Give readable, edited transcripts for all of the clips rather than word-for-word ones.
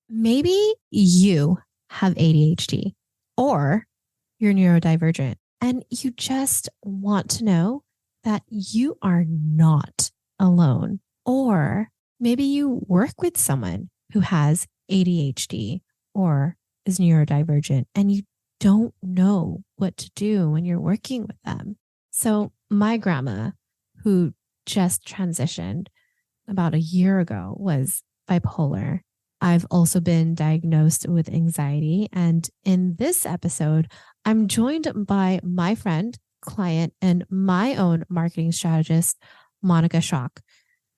Maybe you have ADHD or you're neurodivergent and you just want to know that you are not alone. Or maybe you work with someone who has ADHD or is neurodivergent and you don't know what to do when you're working with them. So my grandma, who just transitioned about a year ago, was bipolar. I've also been diagnosed with anxiety. And in this episode, I'm joined by my friend, client, and my own marketing strategist, Monica Schrock,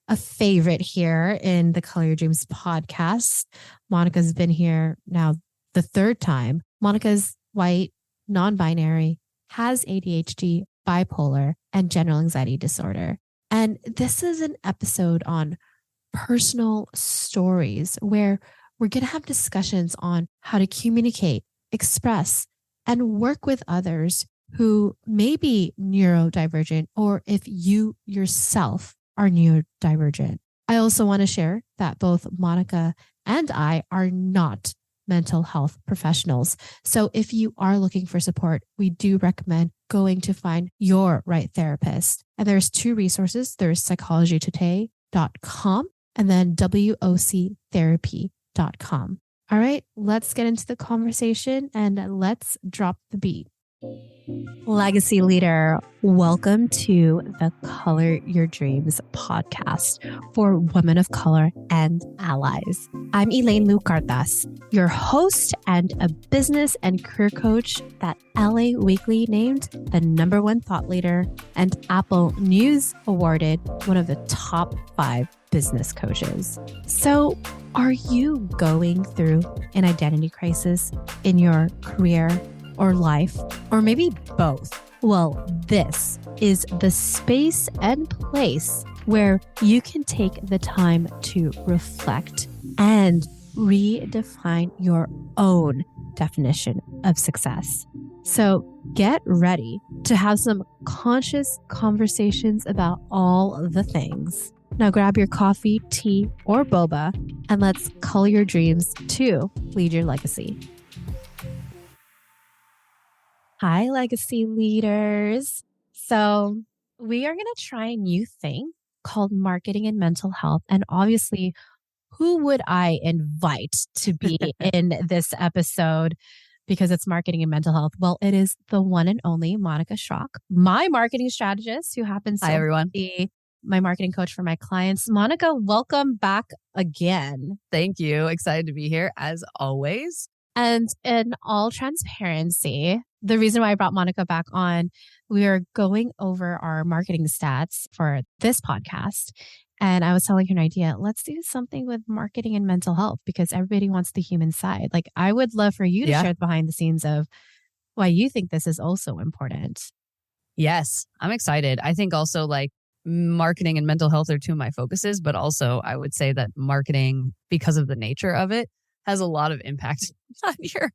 a favorite here in the Color Your Dreams podcast. Monica's been here now the third time. Monica's white, non-binary, has ADHD, bipolar, and general anxiety disorder. And this is an episode on personal stories where we're going to have discussions on how to communicate, express, and work with others who may be neurodivergent or if you yourself are neurodivergent. I also want to share that both Monica and I are not mental health professionals. So if you are looking for support, we do recommend going to find your right therapist. And there's two resources. There's psychologytoday.com and then WOCtherapy.com. All right, let's get into the conversation and let's drop the beat. Legacy leader, welcome to the Color Your Dreams podcast for women of color and allies. I'm Elaine Lucartas, your host and a business and career coach that LA Weekly named the #1 thought leader and Apple News awarded one of the top 5 business coaches. So, are you going through an identity crisis in your career or life, or maybe both? Well, this is the space and place where you can take the time to reflect and redefine your own definition of success. So get ready to have some conscious conversations about all the things. Now grab your coffee, tea, or boba, and let's color your dreams to lead your legacy. Hi, legacy leaders. So we are going to try a new thing called marketing and mental health. And obviously, who would I invite to be in this episode? Because it's marketing and mental health. Well, it is the one and only Monica Schrock, my marketing strategist, who happens to be my marketing coach for my clients. Monica, welcome back again. Thank you. Excited to be here as always. And in all transparency, the reason why I brought Monica back on, we are going over our marketing stats for this podcast. And I was telling her an idea. Let's do something with marketing and mental health because everybody wants the human side. Like, I would love for you to share the behind the scenes of why you think this is also important. Yes, I'm excited. I think also like marketing and mental health are two of my focuses, but also I would say that marketing, because of the nature of it, has a lot of impact on your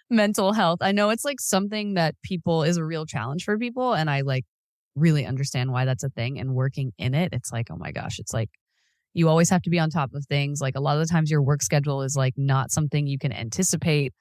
mental health. I know it's like something that is a real challenge for people. And I like really understand why that's a thing, and working in it. It's like, oh my gosh, it's like you always have to be on top of things. Like a lot of the times your work schedule is like not something you can anticipate.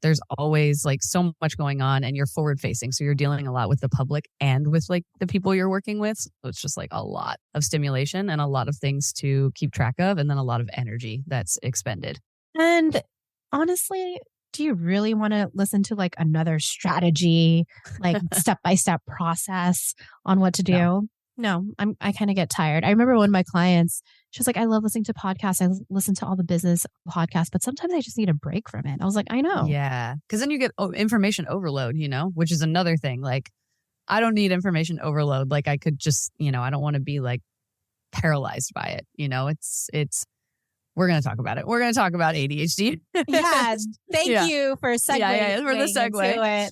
There's always like so much going on and you're forward facing. So you're dealing a lot with the public and with like the people you're working with. So it's just like a lot of stimulation and a lot of things to keep track of, and then a lot of energy that's expended. And honestly, do you really want to listen to like another strategy, like step-by-step process on what to do? No, I kind of get tired. I remember one of my clients, she was like, I love listening to podcasts. I listen to all the business podcasts, but sometimes I just need a break from it. I was like, I know. Yeah. Because then you get information overload, which is another thing. Like, I don't need information overload. Like I could just, I don't want to be like paralyzed by it. We're going to talk about it. We're going to talk about ADHD. Yes. Thank you for segueing for the segue. Into it.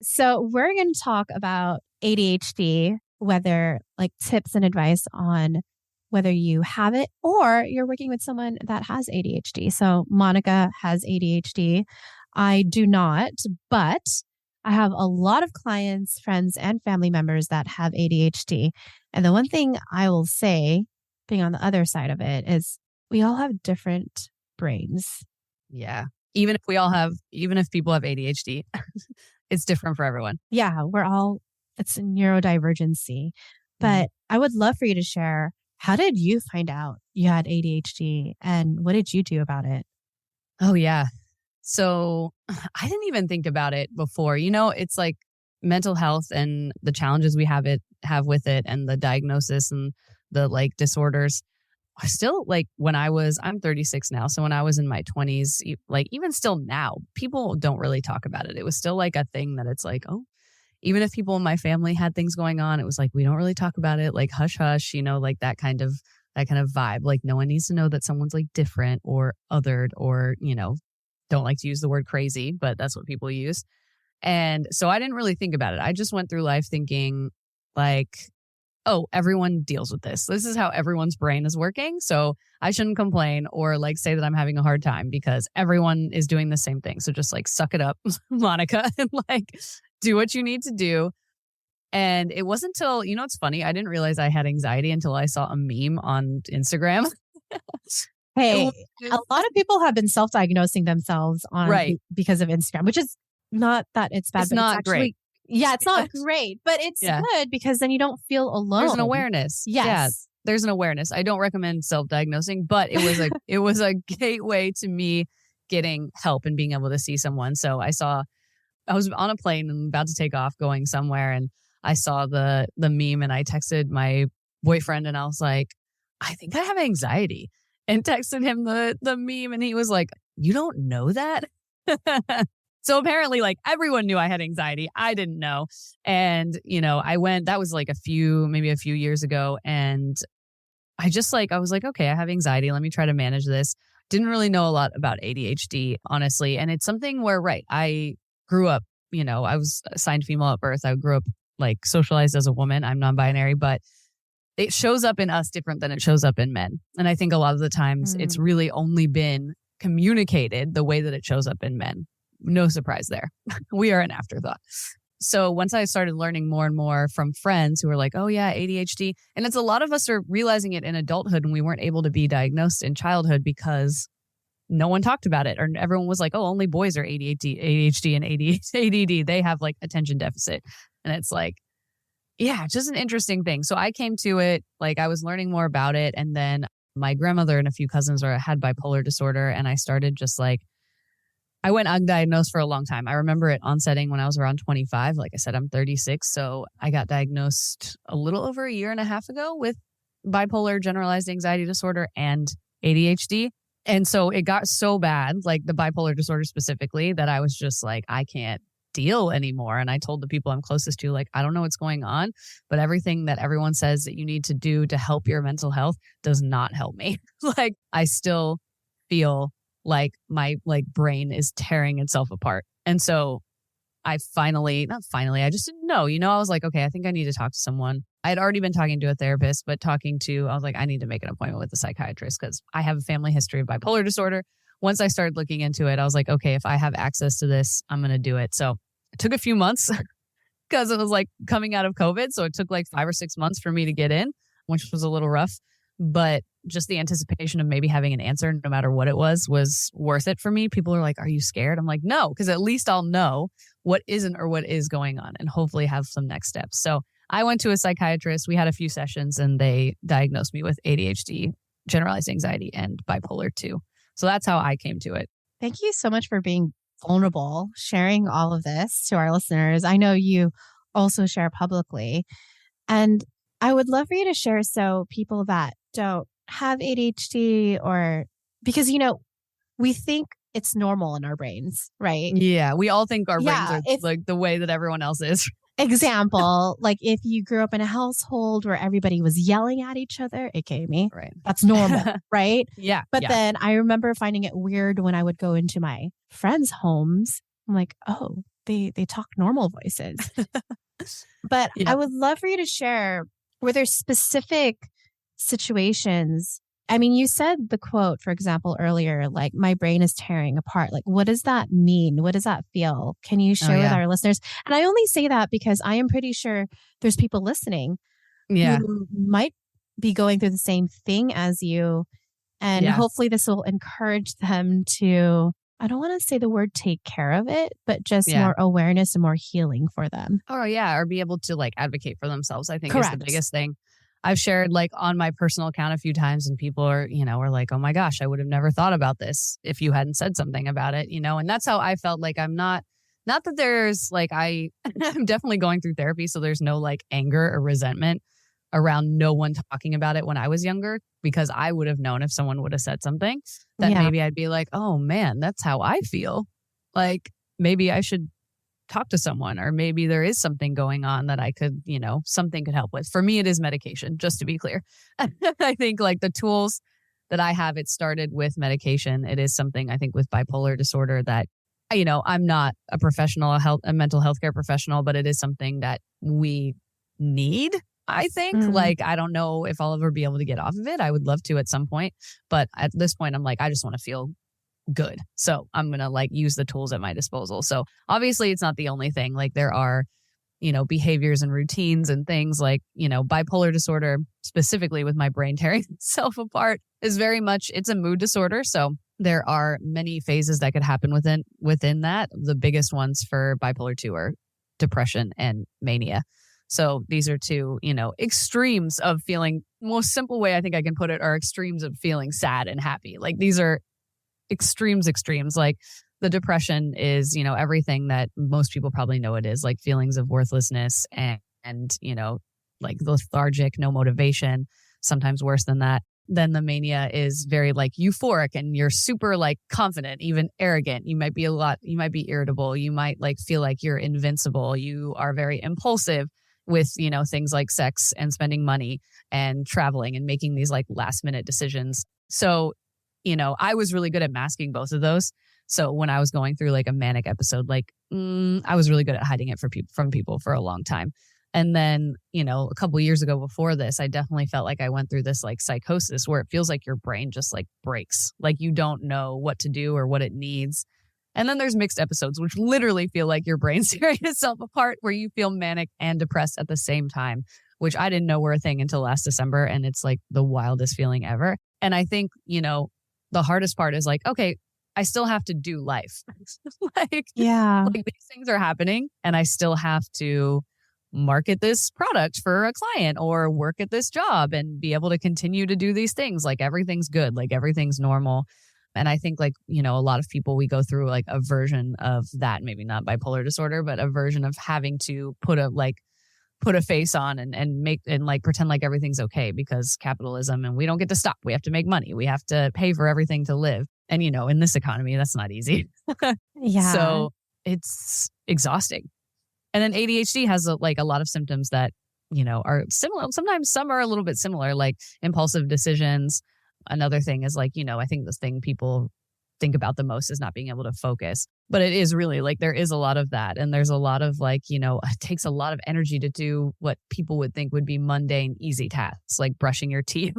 So we're going to talk about ADHD, whether like tips and advice on whether you have it or you're working with someone that has ADHD. So Monica has ADHD. I do not, but I have a lot of clients, friends, and family members that have ADHD. And the one thing I will say, being on the other side of it, is we all have different brains. Yeah. Even if people have ADHD, it's different for everyone. Yeah, it's a neurodivergency. Mhm. But I would love for you to share, how did you find out you had ADHD and what did you do about it? Oh, yeah. So I didn't even think about it before. It's like mental health and the challenges we have with it and the diagnosis and the like disorders. I still like I'm 36 now. So when I was in my 20s, like even still now, people don't really talk about it. It was still like a thing that it's like, oh, even if people in my family had things going on, it was like, we don't really talk about it, like hush hush, like that kind of vibe. Like no one needs to know that someone's like different or othered or, don't like to use the word crazy, but that's what people use. And so I didn't really think about it. I just went through life thinking like, oh, everyone deals with this. This is how everyone's brain is working. So I shouldn't complain or like say that I'm having a hard time because everyone is doing the same thing. So just like suck it up, Monica, and like do what you need to do. And it wasn't till, it's funny. I didn't realize I had anxiety until I saw a meme on Instagram. Hey, a lot of people have been self-diagnosing themselves Right. because of Instagram, which is not that it's bad, It's but not it's actually, great. yeah, it's not great, but it's Yeah. good because then you don't feel alone. There's an awareness. Yeah. Yes. There's an awareness. I don't recommend self-diagnosing, but it was a gateway to me getting help and being able to see someone. So I was on a plane and about to take off going somewhere, and I saw the meme and I texted my boyfriend and I was like, I think I have anxiety, and texted him the meme and he was like, you don't know that? So apparently like everyone knew I had anxiety. I didn't know. And, that was like maybe a few years ago. And I was like, okay, I have anxiety. Let me try to manage this. Didn't really know a lot about ADHD, honestly. And it's something where, right, I grew up, I was assigned female at birth. I grew up like socialized as a woman. I'm non-binary, but it shows up in us different than it shows up in men. And I think a lot of the times it's really only been communicated the way that it shows up in men. No surprise there. We are an afterthought. So once I started learning more and more from friends who were like, oh yeah, ADHD. And it's a lot of us are realizing it in adulthood and we weren't able to be diagnosed in childhood because no one talked about it. Or everyone was like, oh, only boys are ADHD and ADD. They have like attention deficit. And it's like, yeah, just an interesting thing. So I came to it, like I was learning more about it. And then my grandmother and a few cousins had bipolar disorder. And I started just like, I went undiagnosed for a long time. I remember it onsetting when I was around 25. Like I said, I'm 36. So I got diagnosed a little over a year and a half ago with bipolar generalized anxiety disorder and ADHD. And so it got so bad, like the bipolar disorder specifically, that I was just like, I can't deal anymore. And I told the people I'm closest to, like, I don't know what's going on, but everything that everyone says that you need to do to help your mental health does not help me. Like I still feel like my brain is tearing itself apart. And so I just didn't know, I was like, okay, I think I need to talk to someone. I had already been talking to a therapist, but I was like, I need to make an appointment with a psychiatrist because I have a family history of bipolar disorder. Once I started looking into it, I was like, okay, if I have access to this, I'm going to do it. So it took a few months because it was like coming out of COVID. So it took like 5 or 6 months for me to get in, which was a little rough. But just the anticipation of maybe having an answer, no matter what it was worth it for me. People are like, are you scared? I'm like, no, because at least I'll know what isn't or what is going on and hopefully have some next steps. So I went to a psychiatrist. We had a few sessions and they diagnosed me with ADHD, generalized anxiety, and bipolar 2. So that's how I came to it. Thank you so much for being vulnerable, sharing all of this to our listeners. I know you also share publicly. And I would love for you to share so people that don't have ADHD because, we think it's normal in our brains, right? Yeah. We all think our brains are like the way that everyone else is. Example, like if you grew up in a household where everybody was yelling at each other, aka me, right? That's normal, right? Yeah. But then I remember finding it weird when I would go into my friends' homes. I'm like, oh, they talk normal voices. But I would love for you to share, were there specific situations? I mean, you said the quote, for example, earlier, like my brain is tearing apart. Like, what does that mean? What does that feel? Can you share with our listeners? And I only say that because I am pretty sure there's people listening who might be going through the same thing as you. And hopefully this will encourage them to, I don't want to say the word take care of it, but just more awareness and more healing for them. Oh, yeah. Or be able to like advocate for themselves, I think is the Correct. biggest thing. I've shared like on my personal account a few times and people are, are like, oh my gosh, I would have never thought about this if you hadn't said something about it, and that's how I felt. Like I'm not that there's like, I'm definitely going through therapy. So there's no like anger or resentment around no one talking about it when I was younger, because I would have known if someone would have said something that maybe I'd be like, oh man, that's how I feel. Like maybe I should talk to someone, or maybe there is something going on that I could, something could help with. For me, it is medication, just to be clear. I think like the tools that I have, it started with medication. It is something I think with bipolar disorder that, I'm not a professional, a mental health care professional, but it is something that we need. I think like, I don't know if I'll ever be able to get off of it. I would love to at some point. But at this point, I'm like, I just want to feel good. So I'm going to like use the tools at my disposal. So obviously it's not the only thing. Like there are, behaviors and routines and things like, bipolar disorder, specifically with my brain tearing itself apart, is very much, it's a mood disorder. So there are many phases that could happen within that. The biggest ones for bipolar 2 are depression and mania. So these are two, extremes of feeling. Most simple way I think I can put it are extremes of feeling sad and happy. Like these are extremes. Like the depression is, everything that most people probably know it is, like feelings of worthlessness and like lethargic, no motivation, sometimes worse than that. Then the mania is very like euphoric and you're super like confident, even arrogant. You might be irritable. You might like feel like you're invincible. You are very impulsive with, things like sex and spending money and traveling and making these like last minute decisions. So, I was really good at masking both of those. So when I was going through like a manic episode, like I was really good at hiding it from people for a long time. And then, a couple of years ago before this, I definitely felt like I went through this like psychosis where it feels like your brain just like breaks, like you don't know what to do or what it needs. And then there's mixed episodes, which literally feel like your brain's tearing itself apart, where you feel manic and depressed at the same time, which I didn't know were a thing until last December. And it's like the wildest feeling ever. And I think, the hardest part is like, okay, I still have to do life. like these things are happening and I still have to market this product for a client or work at this job and be able to continue to do these things. Like everything's good, like everything's normal. And I think like, a lot of people, we go through like a version of that, maybe not bipolar disorder, but a version of having to put a face on and make and like pretend like everything's okay because capitalism, and we don't get to stop. We have to make money. We have to pay for everything to live. And, in this economy, that's not easy. So it's exhausting. And then ADHD has a lot of symptoms that, are similar. Sometimes some are a little bit similar, like impulsive decisions. Another thing is like, I think the thing people think about the most is not being able to focus. But it is really like there is a lot of that. And there's a lot of like, it takes a lot of energy to do what people would think would be mundane, easy tasks, like brushing your teeth,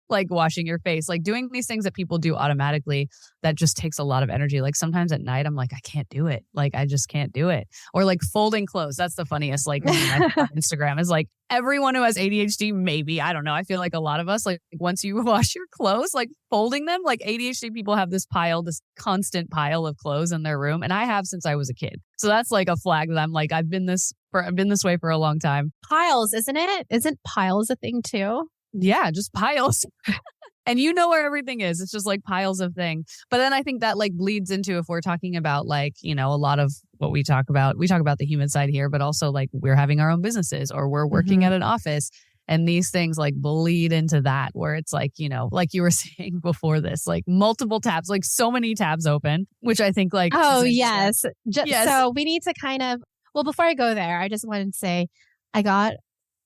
like washing your face, like doing these things that people do automatically that just takes a lot of energy. Like sometimes at night, I'm like, I can't do it. Like, I just can't do it. Or like folding clothes. That's the funniest, like meme I think on Instagram is like everyone who has ADHD, maybe, I don't know. I feel like a lot of us, like once you wash your clothes, like folding them, like ADHD people have this constant pile of clothes in their room. And I have since I was a kid. So that's like a flag that I'm like, I've been this way for a long time. Piles, isn't it? Isn't piles a thing too? Yeah, just piles. And you know where everything is. It's just like piles of things. But then I think that like bleeds into, if we're talking about like, a lot of what we talk about the human side here, but also like we're having our own businesses or we're working at an office. And these things like bleed into that, where it's like, like you were saying before this, like multiple tabs, like so many tabs open, which I think like. Oh, yes. So we need to kind of, well, before I go there, I just wanted to say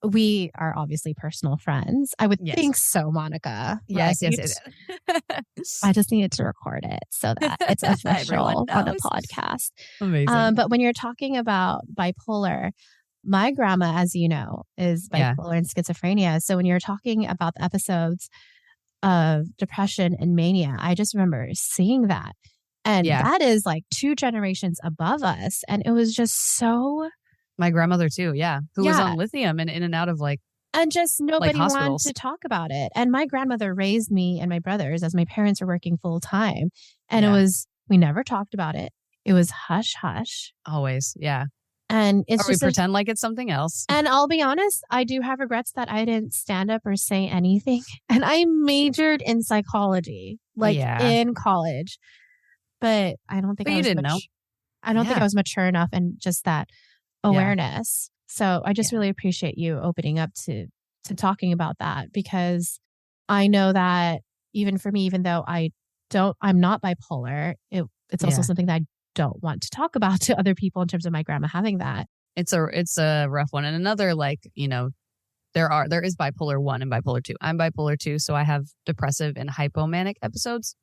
we are obviously personal friends. I would think so, Monica. Yes, right? yes. I just needed to record it so that it's official on the podcast. Amazing. But when you're talking about bipolar, my grandma, as you know, is bipolar and schizophrenia. So when you're talking about the episodes of depression and mania, I just remember seeing that. And that is like 2 generations above us. And it was just so... My grandmother too, who was on lithium and in and out of like And just nobody wanted hospitals. to talk about it. And my grandmother raised me and my brothers as my parents were working full time. And Yeah. we never talked about it. It was hush hush. Always. Yeah. And it's Or we just pretend like it's something else. and I'll be honest, I do have regrets that I didn't stand up or say anything. And I majored in psychology, in college. But I don't think But I you was didn't know. I don't think I was mature enough and just that awareness. So I just really appreciate you opening up to talking about that, because I know that even for me, even though I'm not bipolar, it's also something that I don't want to talk about to other people in terms of my grandma having that. It's a rough one. And another, there is bipolar 1 and bipolar 2. I'm bipolar 2, so I have depressive and hypomanic episodes.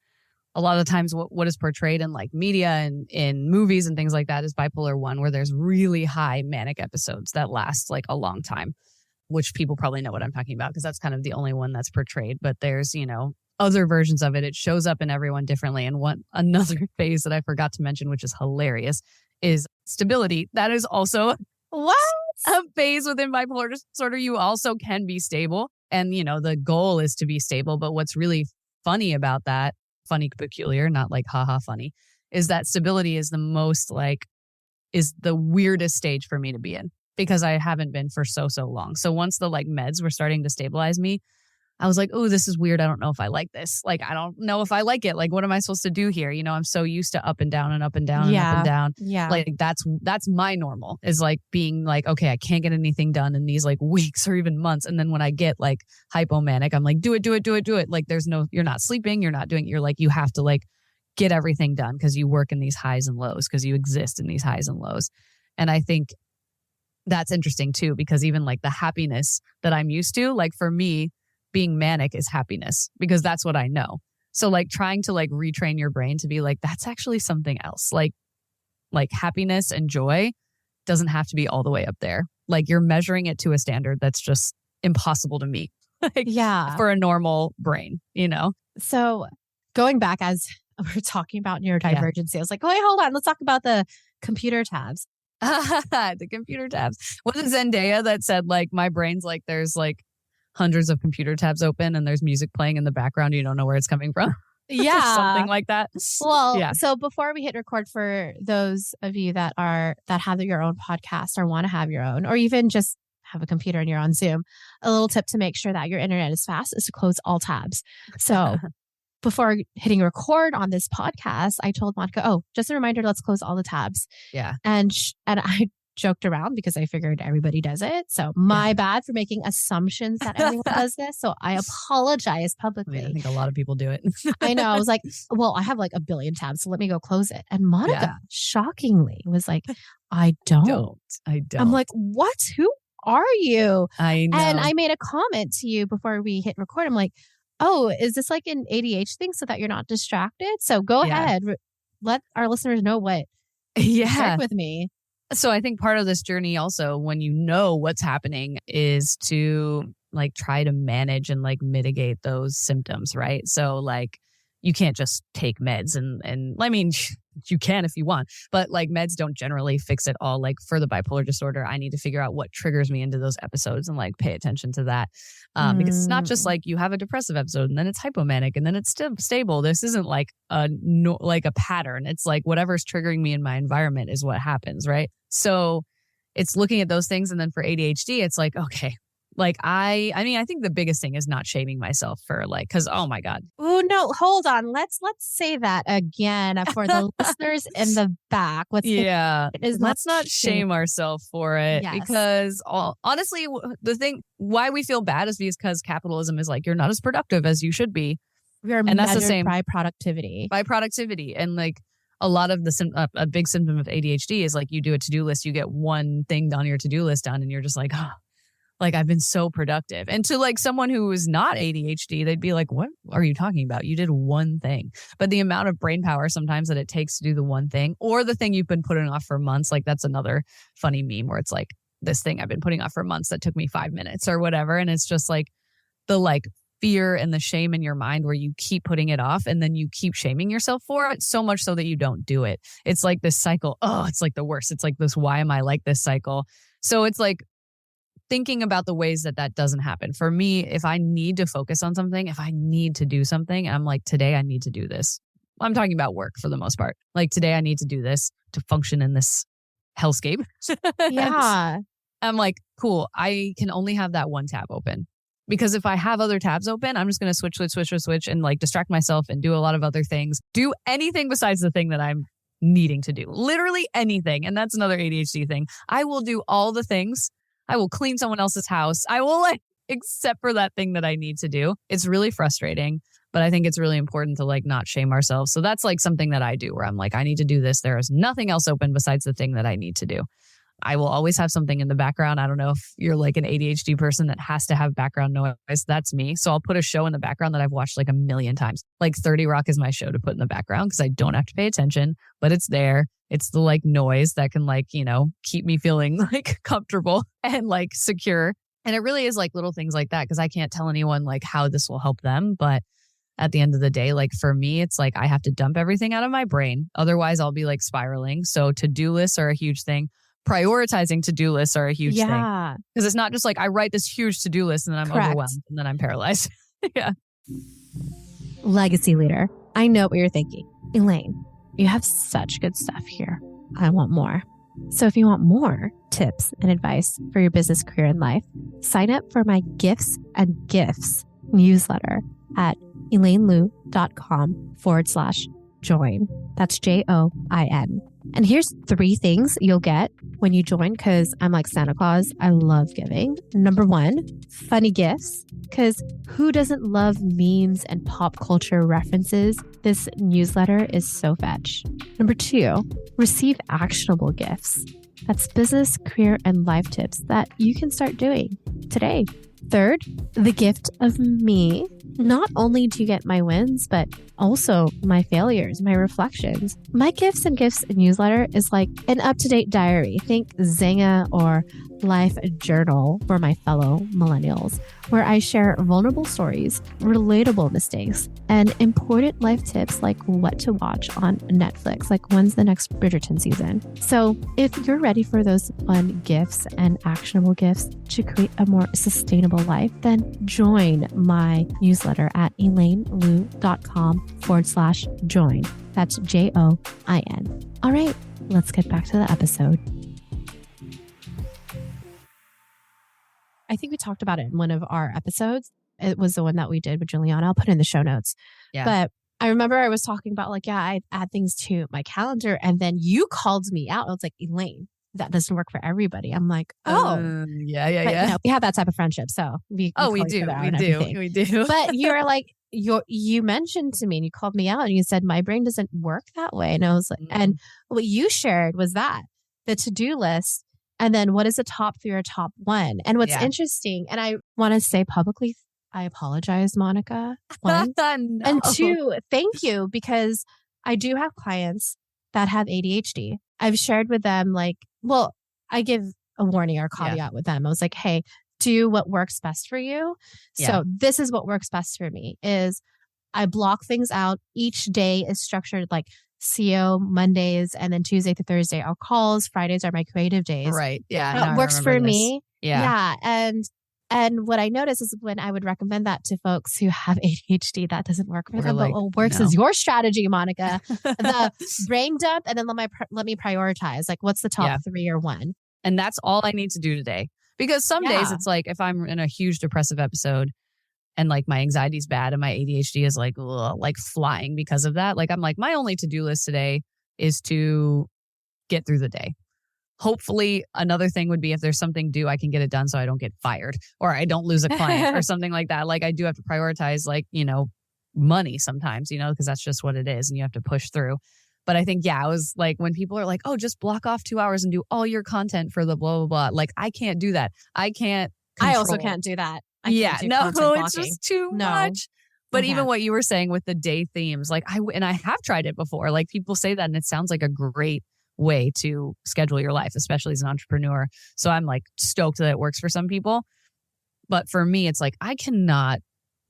A lot of the times what is portrayed in like media and in movies and things like that is bipolar 1, where there's really high manic episodes that last like a long time, which people probably know what I'm talking about because that's kind of the only one that's portrayed. But there's, other versions of it. It shows up in everyone differently. And another phase that I forgot to mention, which is hilarious, is stability. That is also what? A phase within bipolar disorder. You also can be stable. And, the goal is to be stable. But what's really funny about that, funny, peculiar, not like haha funny, is that stability is is the weirdest stage for me to be in because I haven't been for so long. So once the meds were starting to stabilize me, I was like, oh, this is weird. I don't know if I like this. I don't know if I like it. What am I supposed to do here? I'm so used to up and down and up and down and up and down. Yeah. That's my normal is being okay, I can't get anything done in these weeks or even months. And then when I get hypomanic, I'm like, do it. You're not sleeping. You're not doing, you have to get everything done because you work in these highs and lows, because you exist in these highs and lows. And I think that's interesting too, because even the happiness that I'm used to, for me, being manic is happiness because that's what I know. So trying to retrain your brain to be that's actually something else. Happiness and joy doesn't have to be all the way up there. You're measuring it to a standard that's just impossible to meet. For a normal brain, So going back as we're talking about neurodivergency, I was like, oh, wait, hold on. Let's talk about the computer tabs. The computer tabs. Was it Zendaya that said my brain's there's hundreds of computer tabs open and there's music playing in the background. You don't know where it's coming from. Yeah. Something like that. Well, so before we hit record, for those of you that have your own podcast or want to have your own, or even just have a computer and you're on Zoom, a little tip to make sure that your internet is fast is to close all tabs. So before hitting record on this podcast, I told Monica, oh, just a reminder, let's close all the tabs. Yeah. And I joked around because I figured everybody does it. So my bad for making assumptions that everyone does this. So I apologize publicly. I think a lot of people do it. I know. I was like, well, I have a billion tabs, so let me go close it. And Monica shockingly was like, I don't. I'm like, what? Who are you? I know. And I made a comment to you before we hit record. I'm like, oh, is this an ADHD thing so that you're not distracted? So go ahead. Let our listeners know what you shared with me. So I think part of this journey also, when you know what's happening, is to try to manage and mitigate those symptoms, right? So you can't just take meds and I mean, you can if you want, but meds don't generally fix it all. For the bipolar disorder, I need to figure out what triggers me into those episodes and pay attention to that. Because it's not just you have a depressive episode and then it's hypomanic and then it's still stable. This isn't a pattern. It's whatever's triggering me in my environment is what happens, right? So it's looking at those things. And then for ADHD, it's okay. I think the biggest thing is not shaming myself for because, oh my God. Oh, no, hold on. Let's say that again for the listeners in the back. Let's not shame ourselves for it because honestly, the thing why we feel bad is because capitalism is you're not as productive as you should be. And that's the same by productivity. And a lot of a big symptom of ADHD is you do a to-do list, you get one thing on your to-do list done and you're just oh. I've been so productive. And to someone who is not ADHD, they'd be like, what are you talking about? You did one thing. But the amount of brain power sometimes that it takes to do the one thing or the thing you've been putting off for months, that's another funny meme where it's this thing I've been putting off for months that took me 5 minutes or whatever. And it's just the fear and the shame in your mind where you keep putting it off and then you keep shaming yourself for it so much so that you don't do it. It's this cycle. Oh, it's the worst. It's this, why am I like this cycle? So it's thinking about the ways that that doesn't happen. For me, if I need to focus on something, if I need to do something, I'm like, today I need to do this. I'm talking about work for the most part. Like today I need to do this to function in this hellscape. Yeah. I'm like, cool. I can only have that one tab open. Because if I have other tabs open, I'm just going to switch and like distract myself and do a lot of other things. Do anything besides the thing that I'm needing to do. Literally anything. And that's another ADHD thing. I will do all the things. I will clean someone else's house. I will like, except for that thing that I need to do. It's really frustrating, but I think it's really important to like not shame ourselves. So that's like something that I do where I'm like, I need to do this. There is nothing else open besides the thing that I need to do. I will always have something in the background. I don't know if you're like an ADHD person that has to have background noise. That's me. So I'll put a show in the background that I've watched like a million times. Like 30 Rock is my show to put in the background because I don't have to pay attention, but it's there. It's the like noise that can like, you know, keep me feeling like comfortable and like secure. And it really is like little things like that because I can't tell anyone like how this will help them. But at the end of the day, like for me, it's like I have to dump everything out of my brain. Otherwise, I'll be like spiraling. So to-do lists are a huge thing. Prioritizing to-do lists are a huge thing. Because it's not just like I write this huge to-do list and then I'm overwhelmed and then I'm paralyzed. Yeah. Legacy leader. I know what you're thinking. Elaine, you have such good stuff here. I want more. So if you want more tips and advice for your business, career, and life, sign up for my Gifts and Gifts newsletter at elainelu.com/join. That's JOIN. And here's 3 things you'll get when you join because I'm like Santa Claus. I love giving. Number 1, funny gifts because who doesn't love memes and pop culture references? This newsletter is so fetch. Number 2, receive actionable gifts. That's business, career, and life tips that you can start doing today. 3rd, the gift of me. Not only do you get my wins, but also my failures, my reflections. My Gifts and Gifts newsletter is like an up-to-date diary. Think Zanga or Life Journal for my fellow millennials, where I share vulnerable stories, relatable mistakes, and important life tips like what to watch on Netflix, like when's the next Bridgerton season. So if you're ready for those fun gifts and actionable gifts to create a more sustainable life, then join my newsletter at elainelu.com/join. That's JOIN. All right, let's get back to the episode. I think we talked about it in one of our episodes. It was the one that we did with Juliana. I'll put it in the show notes. Yeah. But I remember I was talking about like, yeah, I add things to my calendar. And then you called me out. I was like, Elaine, that doesn't work for everybody. I'm like, oh. Yeah. But, you know, we have that type of friendship. So we do. We do. But you're like, you mentioned to me and you called me out and you said, my brain doesn't work that way. And I was like, and what you shared was that the to-do list. And then what is the top 3 or top 1? And what's interesting, and I want to say publicly, I apologize, Monica. 1. No. And 2, thank you, because I do have clients that have ADHD. I've shared with them like, well, I give a warning or a caveat with them. I was like, hey, do what works best for you. So this is what works best for me is I block things out. Each day is structured like CO Mondays and then Tuesday to Thursday are calls. Fridays are my creative days. Right. Yeah. That works for me. Yeah. And what I notice is when I would recommend that to folks who have ADHD, that doesn't work for them. Like, but what works is your strategy, Monica. The brain dump and then let me prioritize. Like what's the top 3 or 1? And that's all I need to do today. Because some days it's like if I'm in a huge depressive episode and like my anxiety is bad and my ADHD is like flying because of that. Like I'm like, my only to-do list today is to get through the day. Hopefully another thing would be if there's something due, I can get it done so I don't get fired or I don't lose a client or something like that. Like I do have to prioritize like, you know, money sometimes, you know, because that's just what it is and you have to push through. But I think, I was like, when people are like, oh, just block off 2 hours and do all your content for the blah, blah, blah. Like I can't do that. I also can't do that. It's just too much. But even what you were saying with the day themes, like I have tried it before. Like people say that and it sounds like a great way to schedule your life, especially as an entrepreneur. So I'm like stoked that it works for some people. But for me, it's like I cannot,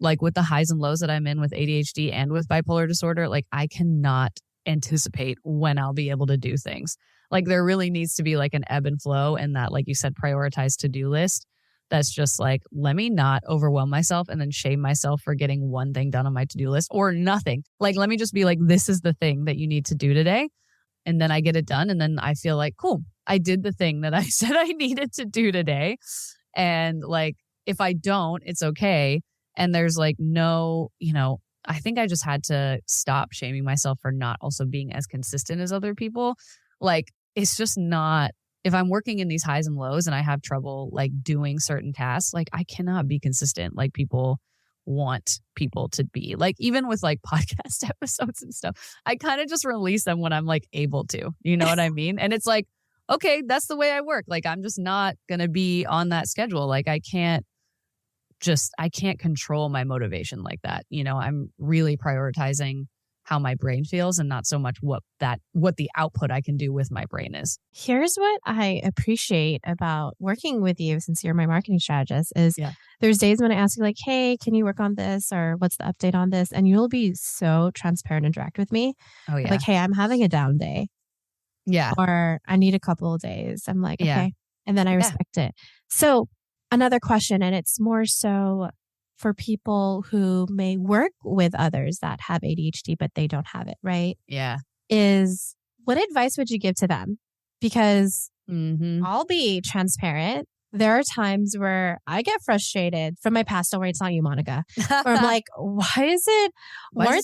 like with the highs and lows that I'm in with ADHD and with bipolar disorder, like I cannot anticipate when I'll be able to do things. Like there really needs to be like an ebb and flow and that, like you said, prioritized to-do list that's just like, let me not overwhelm myself and then shame myself for getting one thing done on my to-do list or nothing. Like, let me just be like, this is the thing that you need to do today. And then I get it done. And then I feel like, cool, I did the thing that I said I needed to do today. And like, if I don't, it's okay. And there's like no, I think I just had to stop shaming myself for not also being as consistent as other people. Like, it's just not, if I'm working in these highs and lows and I have trouble like doing certain tasks, like I cannot be consistent like people want people to be. Like, even with like podcast episodes and stuff, I kind of just release them when I'm like able to, you know what I mean? And it's like, okay, that's the way I work. Like, I'm just not going to be on that schedule. Like, I can't control my motivation like that. I'm really prioritizing how my brain feels and not so much what the output I can do with my brain is. Here's what I appreciate about working with you, since you're my marketing strategist, is there's days when I ask you like, hey, can you work on this? Or what's the update on this? And you'll be so transparent and direct with me. Oh yeah. Like, hey, I'm having a down day. Yeah. Or I need a couple of days. I'm like, okay. Yeah. And then I respect it. So another question, and it's more so for people who may work with others that have ADHD, but they don't have it, right? Yeah. Is what advice would you give to them? Because I'll be transparent. There are times where I get frustrated from my past. Don't worry, it's not you, Monica. Where I'm like, why is it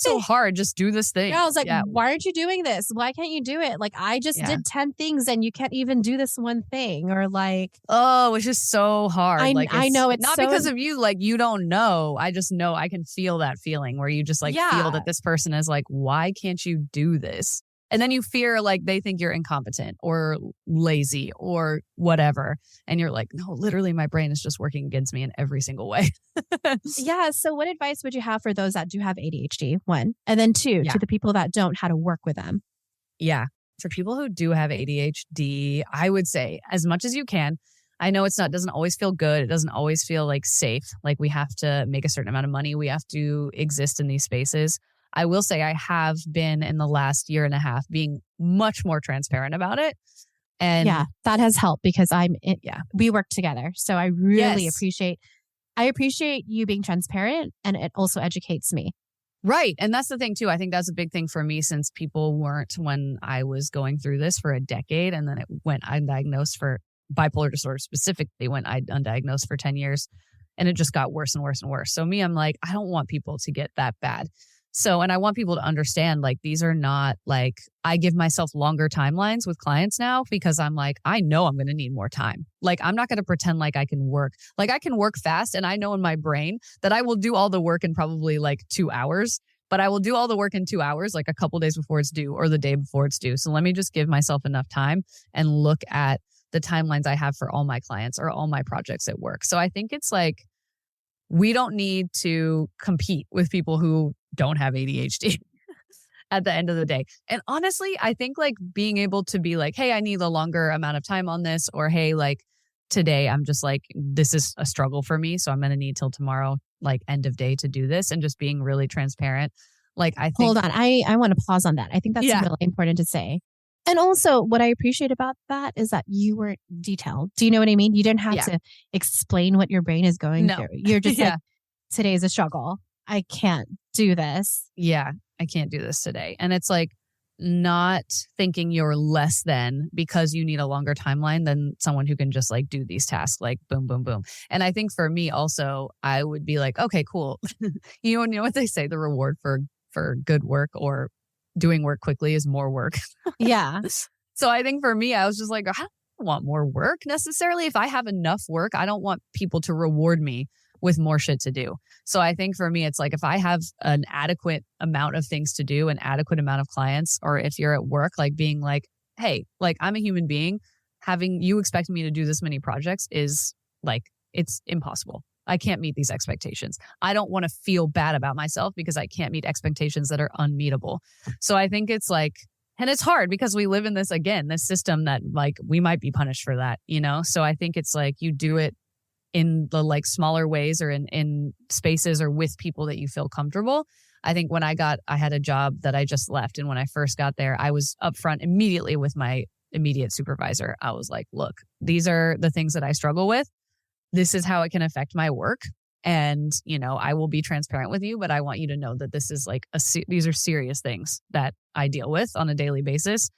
so hard? Just do this thing. Yeah, I was like, why aren't you doing this? Why can't you do it? Like, I just did 10 things and you can't even do this one thing. Or like, oh, it's just so hard. I know it's not so, because of you. Like, you don't know. I just know I can feel that feeling where you just like feel that this person is like, why can't you do this? And then you fear like they think you're incompetent or lazy or whatever. And you're like, no, literally my brain is just working against me in every single way. Yeah. So what advice would you have for those that do have ADHD? One. And then two, to the people that don't, how to work with them? Yeah. For people who do have ADHD, I would say as much as you can. I know doesn't always feel good. It doesn't always feel like safe. Like, we have to make a certain amount of money. We have to exist in these spaces. I will say I have been in the last year and a half being much more transparent about it. And that has helped because we work together. So I really appreciate you being transparent, and it also educates me. Right. And that's the thing too. I think that's a big thing for me, since people weren't when I was going through this for a decade. And then it went undiagnosed for bipolar disorder specifically, went undiagnosed for 10 years, and it just got worse and worse and worse. So me, I'm like, I don't want people to get that bad. So, and I want people to understand, like, these are not like, I give myself longer timelines with clients now because I'm like, I know I'm going to need more time. Like, I'm not going to pretend like I can work. Like, I can work fast, and I know in my brain that I will do all the work in probably like 2 hours, but I will do all the work in 2 hours, like a couple days before it's due or the day before it's due. So let me just give myself enough time and look at the timelines I have for all my clients or all my projects at work. So I think it's like, we don't need to compete with people who don't have ADHD at the end of the day. And honestly, I think like being able to be like, hey, I need a longer amount of time on this, or hey, like today I'm just like, this is a struggle for me, so I'm going to need till tomorrow, like end of day, to do this, and just being really transparent. Like, I think— Hold on. I want to pause on that. I think that's really important to say. And also, what I appreciate about that is that you were detailed. Do you know what I mean? You didn't have to explain what your brain is going through. You're just like, today's a struggle. I can't do this. Yeah, I can't do this today. And it's like, not thinking you're less than because you need a longer timeline than someone who can just like do these tasks like boom, boom, boom. And I think for me also, I would be like, okay, cool. You know what they say, the reward for good work or doing work quickly is more work. Yeah. So I think for me, I was just like, I don't want more work necessarily. If I have enough work, I don't want people to reward me with more shit to do. So I think for me, it's like, if I have an adequate amount of things to do, an adequate amount of clients, or if you're at work, like being like, hey, like I'm a human being, having you expect me to do this many projects is like, it's impossible. I can't meet these expectations. I don't want to feel bad about myself because I can't meet expectations that are unmeetable. So I think it's like, and it's hard because we live in this system that like we might be punished for that, you know? So I think it's like you do it in the like smaller ways or in spaces or with people that you feel comfortable. I think when I had a job that I just left. And when I first got there, I was upfront immediately with my immediate supervisor. I was like, look, these are the things that I struggle with. this is how it can affect my work. And, I will be transparent with you, but I want you to know that this is like these are serious things that I deal with on a daily basis.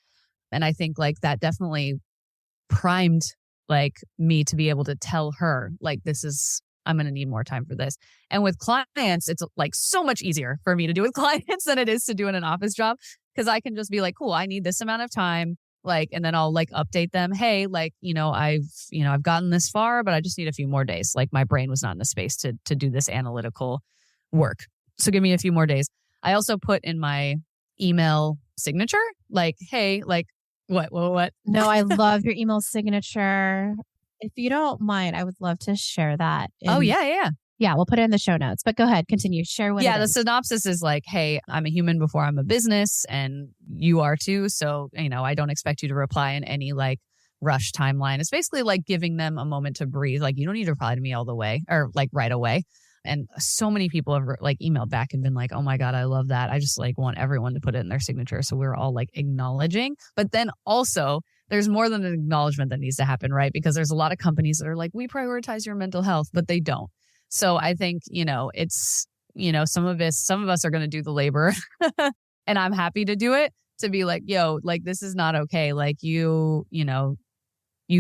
And I think like that definitely primed like me to be able to tell her like, I'm going to need more time for this. And with clients, it's like so much easier for me to do with clients than it is to do in an office job. Cause I can just be like, cool, I need this amount of time. Like, and then I'll like update them. Hey, like, I've gotten this far, but I just need a few more days. Like my brain was not in the space to do this analytical work. So give me a few more days. I also put in my email signature, like, hey, like what? No, I love your email signature. If you don't mind, I would love to share that. Oh, yeah. Yeah, we'll put it in the show notes, but go ahead, continue. Share what it the is. synopsis is like, hey, I'm a human before I'm a business and you are too. So, I don't expect you to reply in any like rush timeline. It's basically like giving them a moment to breathe. Like you don't need to reply to me all the way or like right away. And so many people have like emailed back and been like, oh my God, I love that. I just like want everyone to put it in their signature. So we're all like acknowledging, but then also there's more than an acknowledgement that needs to happen, right? Because there's a lot of companies that are like, we prioritize your mental health, but they don't. So I think, it's, some of us are going to do the labor and I'm happy to do it, to be like, yo, like, this is not okay. Like you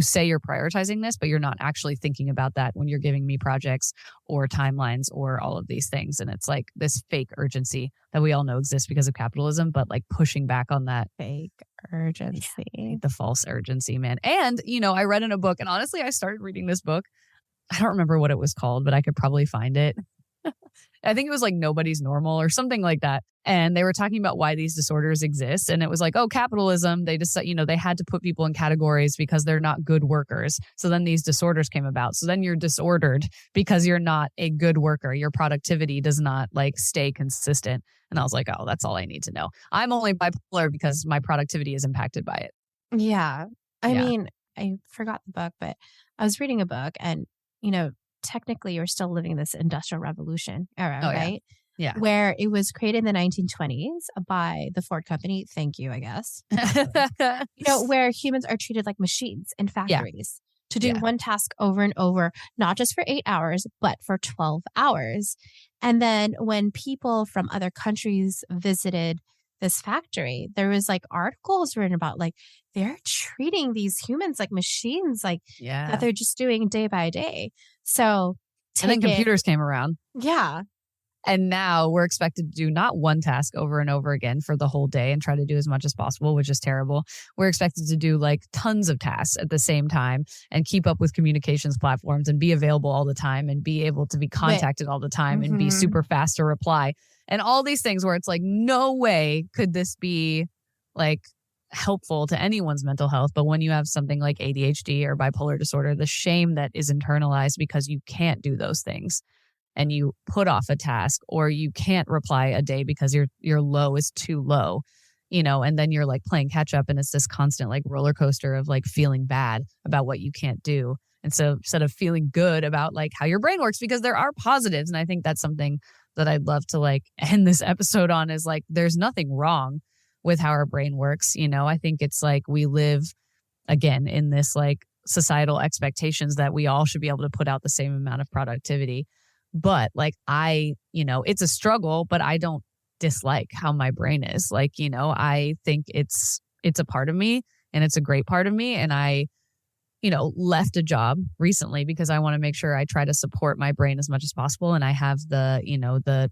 say you're prioritizing this, but you're not actually thinking about that when you're giving me projects or timelines or all of these things. And it's like this fake urgency that we all know exists because of capitalism, but like pushing back on that fake urgency, the false urgency, man. And, I read in a book, and honestly, I started reading this book. I don't remember what it was called, but I could probably find it. I think it was like Nobody's Normal or something like that. And they were talking about why these disorders exist. And it was like, oh, capitalism. They just, they had to put people in categories because they're not good workers. So then these disorders came about. So then you're disordered because you're not a good worker. Your productivity does not like stay consistent. And I was like, oh, that's all I need to know. I'm only bipolar because my productivity is impacted by it. Yeah. I mean, I forgot the book, but I was reading a book and, technically you're still living this industrial revolution era, right? Yeah. Where it was created in the 1920s by the Ford company. Thank you, I guess. Where humans are treated like machines in factories to do one task over and over, not just for 8 hours, but for 12 hours. And then when people from other countries visited this factory, there was like articles written about like they're treating these humans like machines, like that they're just doing day by day. So and then computers came around. Yeah. And now we're expected to do not one task over and over again for the whole day and try to do as much as possible, which is terrible. We're expected to do like tons of tasks at the same time and keep up with communications platforms and be available all the time and be able to be contacted all the time and be super fast to reply. And all these things where it's like, no way could this be like helpful to anyone's mental health. But when you have something like ADHD or bipolar disorder, the shame that is internalized because you can't do those things and you put off a task or you can't reply a day because your low is too low, and then you're like playing catch up and it's this constant like roller coaster of like feeling bad about what you can't do. And so instead of feeling good about like how your brain works, because there are positives. And I think that's something that I'd love to like end this episode on is like, there's nothing wrong with how our brain works. I think it's like we live again in this like societal expectations that we all should be able to put out the same amount of productivity. But like it's a struggle, but I don't dislike how my brain is. Like, I think it's a part of me and it's a great part of me. And I, left a job recently because I want to make sure I try to support my brain as much as possible. And I have the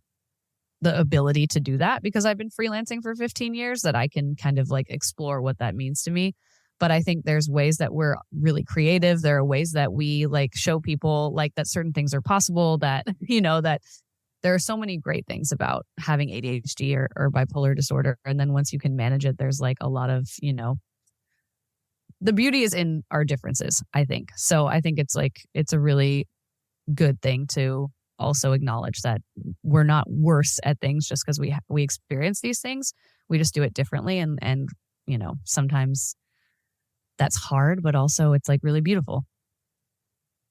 ability to do that because I've been freelancing for 15 years that I can kind of like explore what that means to me. But I think there's ways that we're really creative. There are ways that we like show people like that certain things are possible, that, that there are so many great things about having ADHD or bipolar disorder. And then once you can manage it, there's like a lot of, the beauty is in our differences, I think. So I think it's a really good thing to also acknowledge that we're not worse at things just because we experience these things. We just do it differently. And sometimes that's hard, but also it's like really beautiful.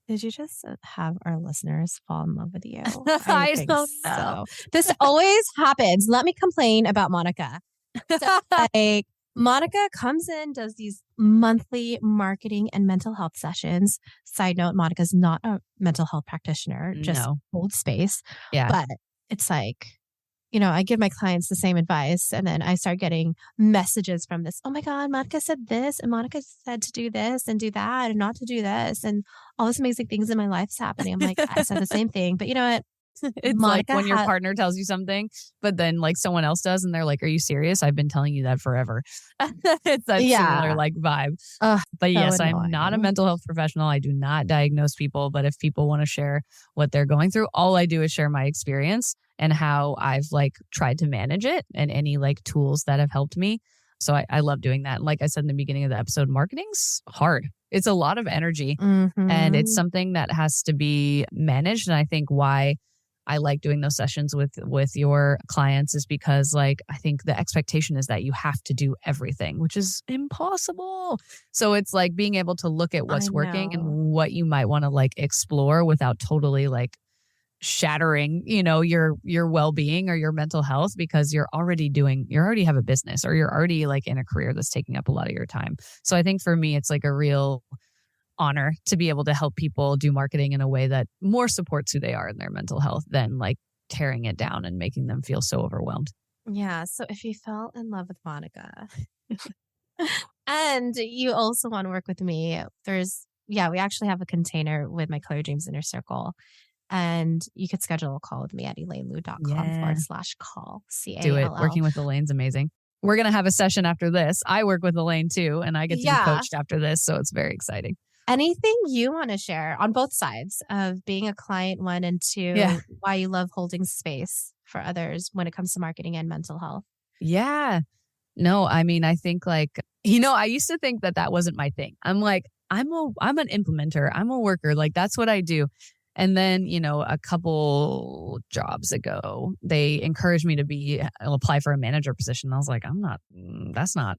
Did you just have our listeners fall in love with you? I don't know. This always happens. Let me complain about Monica. So, like, Monica comes in, does these monthly marketing and mental health sessions. Side note, Monica's not a mental health practitioner, just No. holds space. Yeah. But it's like, I give my clients the same advice, and then I start getting messages from this. Oh my God, Monica said this, and Monica said to do this and do that, and not to do this, and all this amazing things in my life's happening. I'm like, I said the same thing, but you know what? It's like Monica when your had, partner tells you something, but then like someone else does and they're like, are you serious? I've been telling you that forever. It's that similar yeah, like vibe. ugh, But so yes, I'm not a annoying. mental health professional. I do not diagnose people, but if people want to share what they're going through, all I do is share my experience and how I've like tried to manage it and any like tools that have helped me. So I love doing that. And like I said in the beginning of the episode, marketing's hard. It's a lot of energy and it's Hmm. something that has to be managed. And I think why I like doing those sessions with your clients is because like I think the expectation is that you have to do everything, which is impossible. So it's like being able to look at I what's working and know. what you might want to like explore without totally like shattering, your well-being or your mental health because you already have a business or you're already like in a career that's taking up a lot of your time. So I think for me it's like a real honor to be able to help people do marketing in a way that more supports who they are in their mental health than like tearing it down and making them feel so overwhelmed. Yeah. So if you fell in love with Monica and you also want to work with me, we actually have a container with my Clear Dreams Inner Circle. And you could schedule a call with me at elainelu.com Yeah. /call, Do it. CALL. Working with Elaine's amazing. We're going to have a session after this. I work with Elaine too, and I get to be Yeah. coached after this. So it's very exciting. Anything you want to share on both sides of being a client, one, and Yeah. two, why you love holding space for others when it comes to marketing and mental health? Yeah. No, I mean, I think like, I used to think that that wasn't my thing. I'm like, I'm an implementer. I'm a worker. Like that's what I do. And then, a couple jobs ago, they encouraged me to apply for a manager position. I was like, that's not,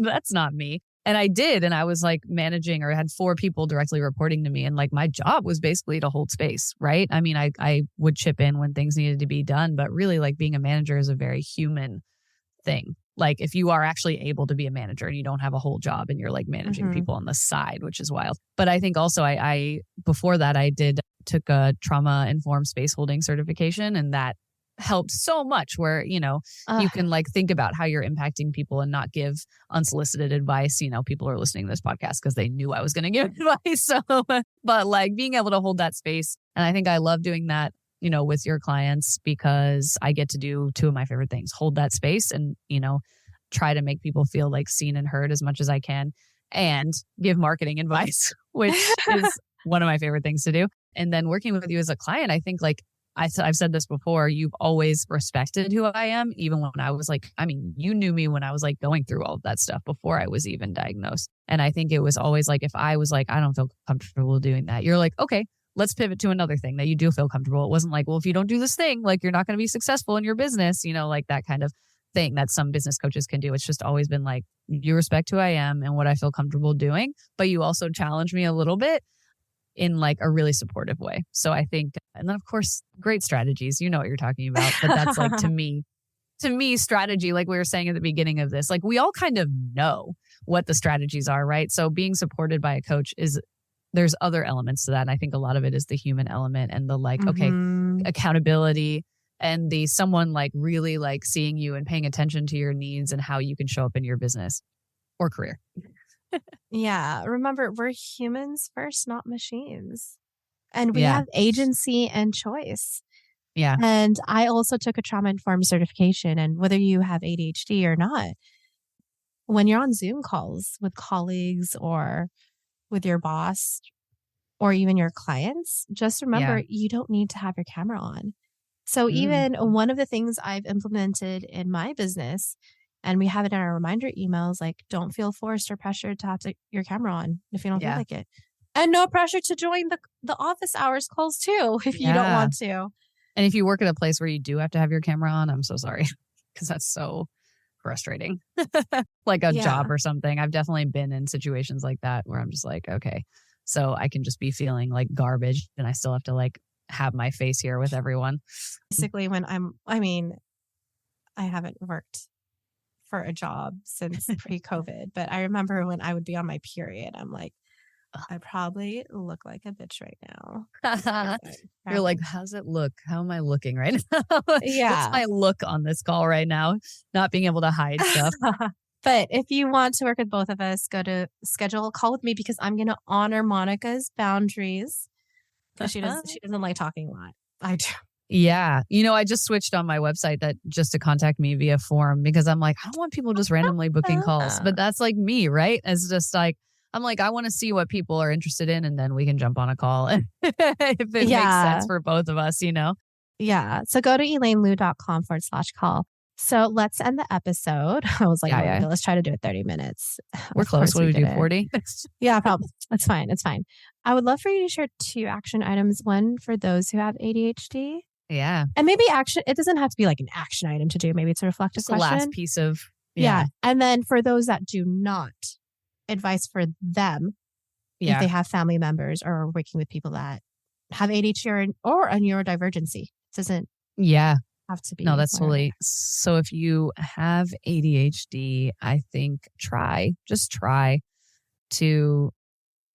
that's not me. And I did. And I was like managing or had 4 people directly reporting to me. And like my job was basically to hold space, right? I mean, I would chip in when things needed to be done, but really like being a manager is a very human thing. Like if you are actually able to be a manager and you don't have a whole job and you're like managing Mm-hmm. people on the side, which is wild. But I think also I before that I took a trauma informed space holding certification and that helped so much where, you can like think about how you're impacting people and not give unsolicited advice. People are listening to this podcast because they knew I was going to give advice. So, but like being able to hold that space. And I think I love doing that with your clients because I get to do 2 of my favorite things, hold that space and, try to make people feel like seen and heard as much as I can and give marketing advice, which is one of my favorite things to do. And then working with you as a client, I think like I've said this before, you've always respected who I am, even when I was like, you knew me when I was like going through all of that stuff before I was even diagnosed. And I think it was always like, if I was like, I don't feel comfortable doing that, you're like, okay, let's pivot to another thing that you do feel comfortable. It wasn't like, well, if you don't do this thing, like you're not going to be successful in your business, like that kind of thing that some business coaches can do. It's just always been like, you respect who I am and what I feel comfortable doing, but you also challenge me a little bit in like a really supportive way. So I think, and then of course, great strategies, you know what you're talking about, but that's like to me, strategy, like we were saying at the beginning of this, like we all kind of know what the strategies are, right? So being supported by a coach there's other elements to that. And I think a lot of it is the human element and the like, okay, Mm-hmm. accountability and the someone like really like seeing you and paying attention to your needs and how you can show up in your business or career. Yeah. Remember, we're humans first, not machines. And we Yeah. have agency and choice. Yeah. And I also took a trauma informed certification. And whether you have ADHD or not, when you're on Zoom calls with colleagues or with your boss or even your clients, just Yeah. remember you don't need to have your camera on. So Mm. even one of the things I've implemented in my business, and we have it in our reminder emails, like don't feel forced or pressured to have your camera on if you don't feel Yeah. like it. And no pressure to join the office hours calls too if you don't Yeah. want to. And if you work at a place where you do have to have your camera on, I'm so sorry because that's so frustrating. Like a Yeah. job or something. I've definitely been in situations like that where I'm just like, okay, so I can just be feeling like garbage and I still have to like have my face here with everyone. Basically, when I haven't worked for a job since pre-COVID, but I remember when I would be on my period, I'm like, I probably look like a bitch right now. You're like, how's it look? How am I looking right now? What's my look on this call right now? Not being able to hide stuff. But if you want to work with both of us, go to schedule a call with me because I'm going to honor Monica's boundaries because she doesn't like talking a lot. I do. Yeah. I just switched on my website that just to contact me via form because I'm like, I don't want people just randomly booking calls. But that's like me, right? It's just like, I'm like, I want to see what people are interested in and then we can jump on a call if it makes sense for both of us, Yeah. So go to elainelu.com/call. So let's end the episode. I was like, let's try to do it 30 minutes. We're close. What do we do? 40? Yeah, probably. It's fine. It's fine. I would love for you to share 2 action items. One for those who have ADHD. Yeah. And maybe it doesn't have to be like an action item to do. Maybe it's a reflective question. The last piece of. Yeah. And then for those that do not, advice for them if they have family members or are working with people that have ADHD or a neurodivergency. It doesn't have to be. No, that's totally. So if you have ADHD, I think just try to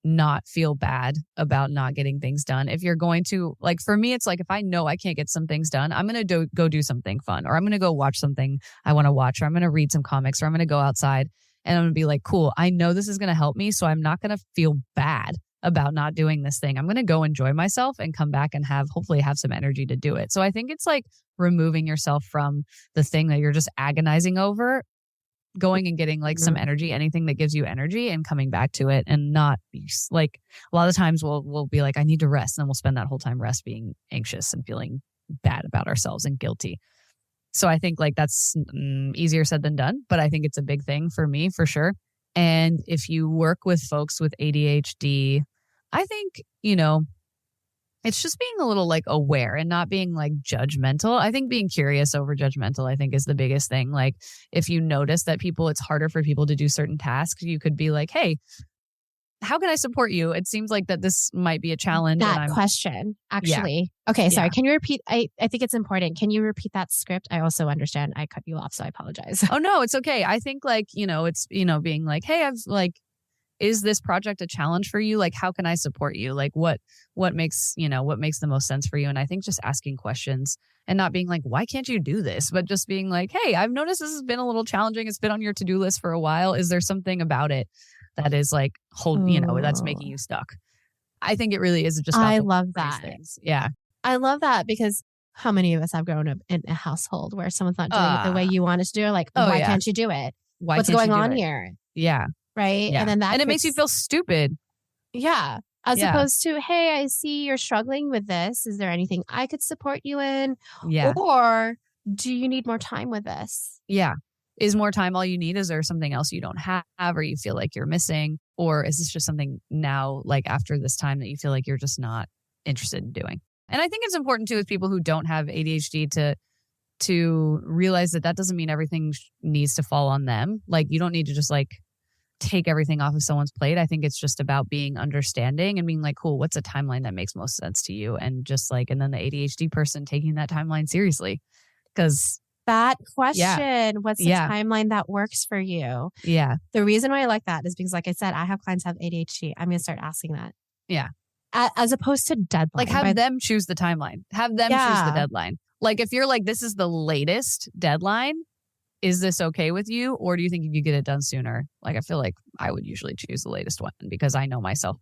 not feel bad about not getting things done. If you're going to, like for me, it's like if I know I can't get some things done, I'm going to go do something fun, or I'm going to go watch something I want to watch, or I'm going to read some comics, or I'm going to go outside and I'm going to be like, cool, I know this is going to help me. So I'm not going to feel bad about not doing this thing. I'm going to go enjoy myself and come back and hopefully have some energy to do it. So I think it's like removing yourself from the thing that you're just agonizing over, going and getting like some energy, anything that gives you energy and coming back to it, and not like a lot of times we'll be like, I need to rest. And then we'll spend that whole time being anxious and feeling bad about ourselves and guilty. So I think like that's easier said than done, but I think it's a big thing for me for sure. And if you work with folks with ADHD, I think, it's just being a little like aware and not being like judgmental. I think being curious over judgmental, I think is the biggest thing. Like if you notice that it's harder for people to do certain tasks, you could be like, hey, how can I support you? It seems like that this might be a challenge. That question, actually. Yeah. Okay, sorry. Can you repeat? I think it's important. Can you repeat that script? I also understand I cut you off, so I apologize. Oh, no, it's okay. I think like, it's, being like, hey, I've like, is this project a challenge for you? Like, how can I support you? Like what makes the most sense for you? And I think just asking questions and not being like, why can't you do this? But just being like, hey, I've noticed this has been a little challenging. It's been on your to-do list for a while. Is there something about it that is like that's making you stuck? I think it really is just. I love that. Things. Yeah. I love that because how many of us have grown up in a household where someone's not doing it the way you want it to do? Like, why can't you do it? What's going on here? Yeah. Right. Yeah. And then it makes you feel stupid. Yeah. As opposed to, hey, I see you're struggling with this. Is there anything I could support you in? Yeah. Or do you need more time with this? Yeah. Is more time all you need? Is there something else you don't have or you feel like you're missing? Or is this just something now, like after this time, that you feel like you're just not interested in doing? And I think it's important too with people who don't have ADHD to realize that doesn't mean everything needs to fall on them. Like you don't need to just like take everything off of someone's plate. I think it's just about being understanding and being like, cool, what's a timeline that makes most sense to you? And just like, and then the ADHD person taking that timeline seriously. Because that question, what's the timeline that works for you? Yeah. The reason why I like that is because, like I said, I have clients who have ADHD. I'm going to start asking that. Yeah. As opposed to deadline. Like have them choose the timeline. Have them choose the deadline. Like if you're like, this is the latest deadline, is this okay with you? Or do you think you could get it done sooner? Like, I feel like I would usually choose the latest one because I know myself.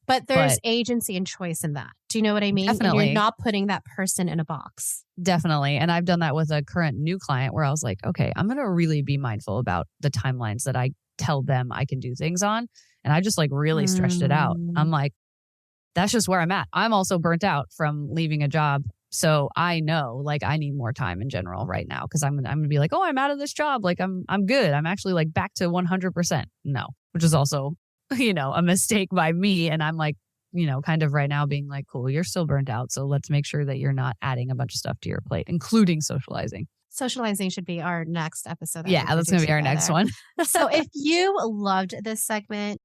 But there's agency and choice in that. Do you know what I mean? Definitely. And you're not putting that person in a box. Definitely. And I've done that with a current new client where I was like, okay, I'm going to really be mindful about the timelines that I tell them I can do things on. And I just like really stretched it out. I'm like, that's just where I'm at. I'm also burnt out from leaving a job. So I know like I need more time in general right now because I'm going to be like, oh, I'm out of this job. Like I'm good. I'm actually like back to 100%. No, which is also, a mistake by me. And I'm like, kind of right now being like, cool, you're still burnt out. So let's make sure that you're not adding a bunch of stuff to your plate, including socializing. Socializing should be our next episode. Yeah, that's going to be our next one. So if you loved this segment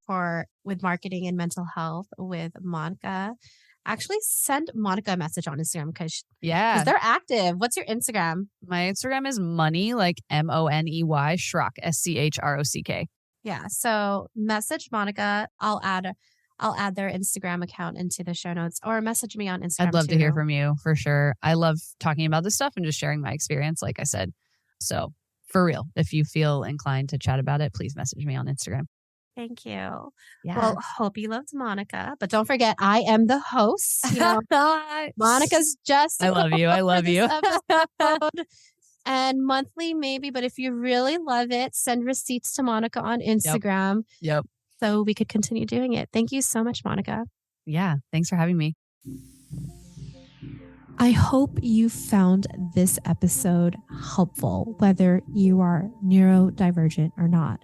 with marketing and mental health with Monica, actually send Monica a message on Instagram because they're active. What's your Instagram? My Instagram is money, like Money, Schrock, Schrock. Yeah. So message Monica. I'll add their Instagram account into the show notes, or message me on Instagram. I'd love to hear from you for sure. I love talking about this stuff and just sharing my experience, like I said. So for real, if you feel inclined to chat about it, please message me on Instagram. Thank you. Yeah. Well, hope you loved Monica, but don't forget, I am the host. Monica's just. I love you. I love you. And monthly, maybe. But if you really love it, send receipts to Monica on Instagram. Yep. So we could continue doing it. Thank you so much, Monica. Yeah. Thanks for having me. I hope you found this episode helpful, whether you are neurodivergent or not.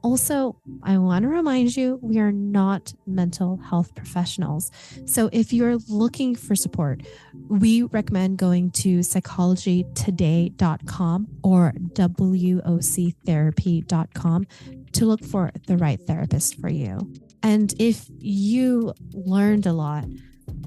Also, I want to remind you, we are not mental health professionals. So if you're looking for support, we recommend going to psychologytoday.com or woctherapy.com to look for the right therapist for you. And if you learned a lot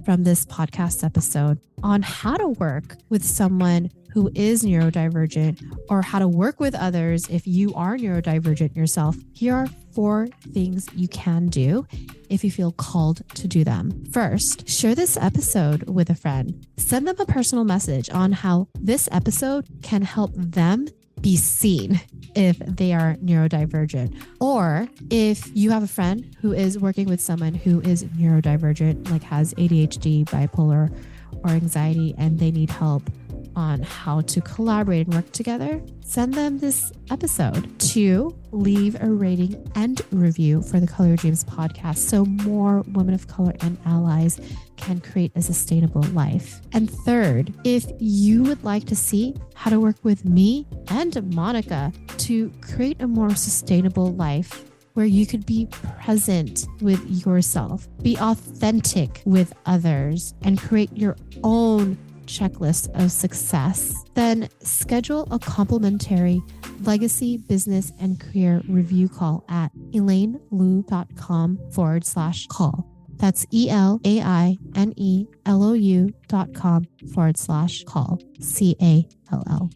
from this podcast episode on how to work with someone who is neurodivergent or how to work with others if you are neurodivergent yourself, here are 4 things you can do if you feel called to do them. First, share this episode with a friend. Send them a personal message on how this episode can help them be seen if they are neurodivergent. Or if you have a friend who is working with someone who is neurodivergent, like has ADHD, bipolar, or anxiety, and they need help on how to collaborate and work together, send them this episode. 2, leave a rating and review for the Color Your Dreams podcast so more women of color and allies can create a sustainable life. And 3rd, if you would like to see how to work with me and Monica to create a more sustainable life where you could be present with yourself, be authentic with others, and create your own checklist of success, then schedule a complimentary legacy, business, and career review call at elainelou.com/call. That's ELAINELOU.com/call. CALL.